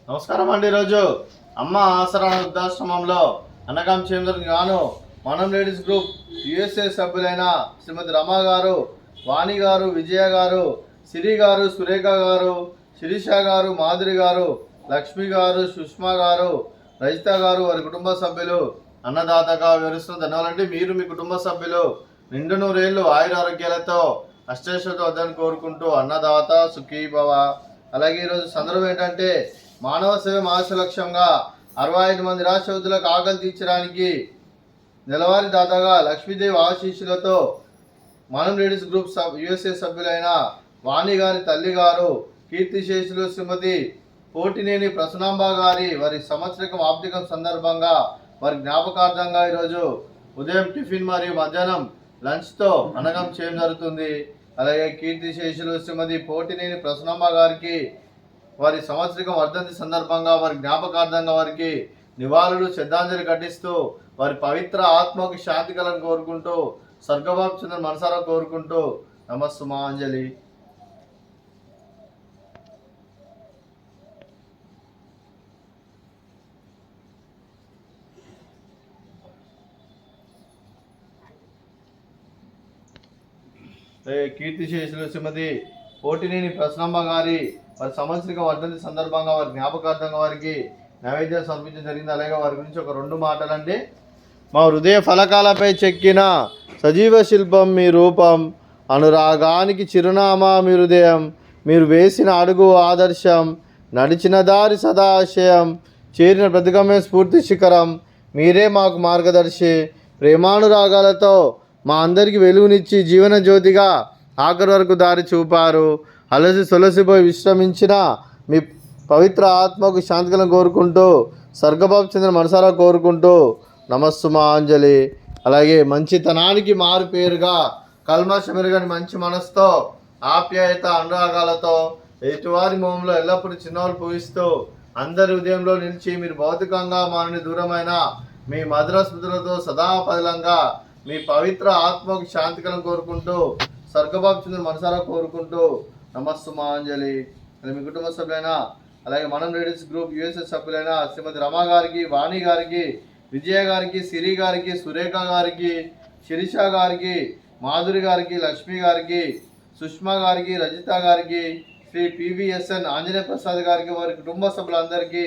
నమస్కారం అండి. ఈరోజు అమ్మ ఆసరా వృద్ధాశ్రమంలో అన్నగాం చేందర్కి గాను మనం లేడీస్ గ్రూప్ యుఎస్ఏ సభ్యులైన శ్రీమతి రమా గారు, వాణి గారు, విజయ గారు, సిరి గారు, సురేఖ గారు, శిరీష గారు, మాధురి గారు, లక్ష్మి గారు, సుష్మా గారు, రజిత గారు వారి కుటుంబ సభ్యులు అన్నదాతగా వివరిస్తున్న ధన్యవాదాలండి. మీరు మీ కుటుంబ సభ్యులు నిండు నూరేళ్లు ఆయుర ఆరోగ్యాలతో అష్టైశ్వర్యంతో వద్దని కోరుకుంటూ అన్నదాత సుఖీ భవ. అలాగే ఈరోజు సందర్భం ఏంటంటే మానవ సేవ మహాశ లక్ష్యంగా 65 మంది రాష్ట్రవతులకు ఆకలి తీర్చడానికి నెలవారీ దాదాగా లక్ష్మీదేవి ఆశీస్సులతో మనం లేడీస్ గ్రూప్ యుఎస్ఏ సభ్యులైన వాణి గారి తల్లి గారు, కీర్తిశేషులు శ్రీమతి పోటినేని ప్రసన్నాంబ గారి వారి సంవత్సరికం ఆప్తికం సందర్భంగా వారి జ్ఞాపకార్థంగా ఈరోజు ఉదయం టిఫిన్ మరియు మధ్యాహ్నం లంచ్తో అన్నగం చేయడం జరుగుతుంది. అలాగే కీర్తిశేషులు శ్రీమతి పోటినేని ప్రసన్నాంబ గారికి వారి సంవత్సరికం వర్ధంతి సందర్భంగా వారి జ్ఞాపకార్థంగా వారికి నివాళులు శ్రద్ధాంజలి ఘటిస్తూ వారి పవిత్ర ఆత్మకు శాంతి కలను కోరుకుంటూ స్వర్గభాగ్ చంద్ర మనసారా కోరుకుంటూ నమస్సుమాంజలి. కీర్తిశేషులు శ్రీమతి పోటినేని ప్రసన్నమ్మ గారి వారి సంవత్సరిక వర్ధంతి సందర్భంగా వారి జ్ఞాపకార్థంగా వారికి నైవేద్యం సమర్పించడం జరిగింది. అలాగే వారి గురించి ఒక 2 మాటలండి. మా హృదయ ఫలకాలపై చెక్కిన సజీవ శిల్పం మీ రూపం, అనురాగానికి చిరునామా మీ హృదయం, మీరు వేసిన అడుగు ఆదర్శం, నడిచిన దారి సదాశయం, చేరిన ప్రతిగమ్య స్ఫూర్తి శిఖరం, మీరే మాకు మార్గదర్శి. ప్రేమానురాగాలతో మా అందరికీ వెలుగునిచ్చి జీవన జ్యోతిగా ఆఖరి వరకు దారి చూపారు. అలసి సొలసిపోయి విశ్రమించిన మీ పవిత్ర ఆత్మకు శాంతికలను కోరుకుంటూ స్వర్గబాబు చంద్ర మనసారా కోరుకుంటూ నమస్సుమాంజలి. అలాగే మంచితనానికి మారు పేరుగా కల్మషమెరుగని మంచి మనసుతో ఆప్యాయత అనురాగాలతో ఎటువారి మోహంలో ఎల్లప్పుడూ చిన్నవాళ్ళు పూజిస్తూ అందరి ఉదయంలో నిలిచి మీరు భౌతికంగా మానని దూరమైన మీ మధుర స్మృతులతో సదాపదిలంగా మీ పవిత్ర ఆత్మకు శాంతికలను కోరుకుంటూ స్వర్గబాబు చంద్ర మనసారా కోరుకుంటూ నమస్సుమాంజలి. మీ కుటుంబ సభ్యులైన అలాగే మనం లేడీస్ గ్రూప్ యుఎస్ఎస్ సభ్యులైన శ్రీమతి రమా గారికి, వాణి గారికి, విజయ గారికి, సిరి గారికి, సురేఖ గారికి, శిరీష గారికి, మాధురి గారికి, లక్ష్మి గారికి, సుష్మా గారికి, రజిత గారికి, శ్రీ పివిఎస్ఎన్ ఆంజనేయ ప్రసాద్ గారికి వారి కుటుంబ సభ్యులందరికీ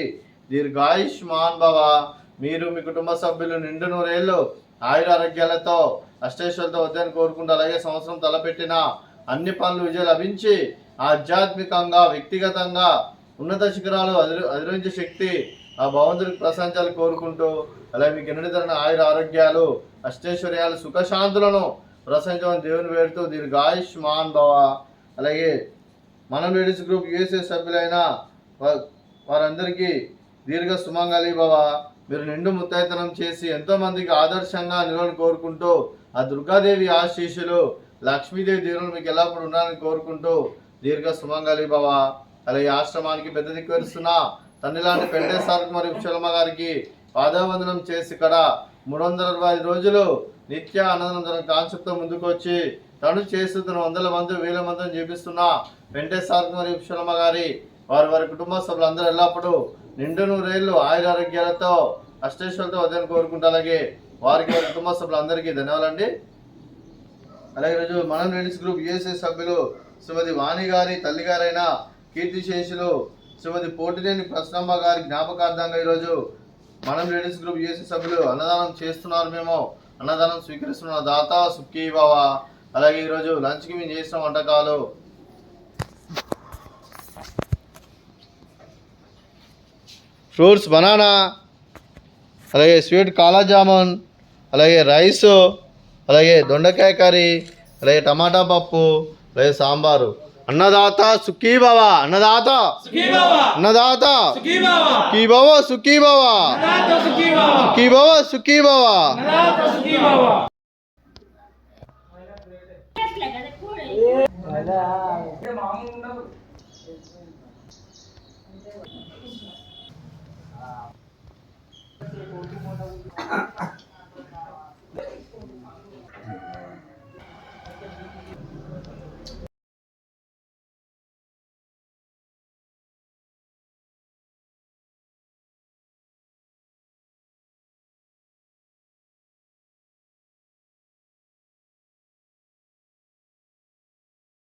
దీర్ఘాయుష్మాన్ భవ. మీరు మీ కుటుంబ సభ్యులు నిండు నూరేళ్ళు ఆయుర ఆరోగ్యాలతో అష్టైశ్వర్యంతో వద్దని కోరుకుంటూ అలాగే సంవత్సరం తలపెట్టిన అన్ని పనులు విజయం లభించి ఆధ్యాత్మికంగా వ్యక్తిగతంగా ఉన్నత శిఖరాలు అధిరోహించే శక్తి ఆ భగవంతుడికి ప్రశంసాలు కోరుకుంటూ అలాగే మీకు ఎన్నడతరణ ఆయుర ఆరోగ్యాలు అష్టైశ్వర్యాలు సుఖశాంతులను ప్రశంసమని దేవుని వేడుతూ దీర్ఘాయుష్మాన్ భవ. అలాగే మనం లేడీస్ గ్రూప్ యుఎస్ఏ సభ్యులైన వారందరికీ దీర్ఘ సుమంగళి భవ. మీరు నిండు ముత్తైతనం చేసి ఎంతోమందికి ఆదర్శంగా నిలవని కోరుకుంటూ ఆ దుర్గాదేవి ఆశీస్సులు లక్ష్మీదేవి దేవుని మీకు ఎల్లప్పుడు ఉండాలని కోరుకుంటూ దీర్ఘ సుమంగళి భవ. అలాగే ఆశ్రమానికి పెద్ద దిక్కు వరుస్తున్న తండ్రి లాంటి పెంటేశ్వరకు మరియు విశ్వలమ్మ గారికి పాదవందనం చేసి ఇక్కడ 365 రోజులు నిత్య అన్నదానం కాన్సెప్ట్తో ముందుకు వచ్చి తను చేస్తున్న 100 మంది 1000 మందిని చేపిస్తున్న పెంటేశ్వరకు మరియు విశ్వలమ్మ గారి వారి కుటుంబ సభ్యులందరూ ఎల్లప్పుడూ నిండు నూరేళ్లు ఆయుర ఆరోగ్యాలతో అష్టైశ్వర్యంతో వద్దని కోరుకుంటూ అలాగే వారికి వారి కుటుంబ సభ్యులందరికీ ధన్యవాదాలండి. అలాగే ఈరోజు మనం లేడీస్ గ్రూప్ యుఎస్ఏ సభ్యులు శ్రీమతి వాణి గారి తల్లి గారైన కీర్తిశేషులు శ్రీమతి పోటినేని ప్రసన్నమ్మ గారి జ్ఞాపకార్థంగా ఈరోజు మనం లేడీస్ గ్రూప్ యుఎస్ఏ సభ్యులు అన్నదానం చేస్తున్నారు. మేము అన్నదానం స్వీకరిస్తున్న దాత సుఖీ భవ. అలాగే ఈరోజు లంచ్కి మేము చేసిన వంటకాలు ఫ్రూట్స్ బనానా, అలాగే స్వీట్ కాలా జామున్, అలాగే రైసు, అలాగే దొండకాయ కర్రీ, అలాగే టమాటా పప్పు, అలాగే సాంబారు. అన్నదాత సుఖీ భవ. అన్నదాత అన్నదాత సుఖీ భవ సుఖీ భవ సుఖీ భవ సుఖీ భవ.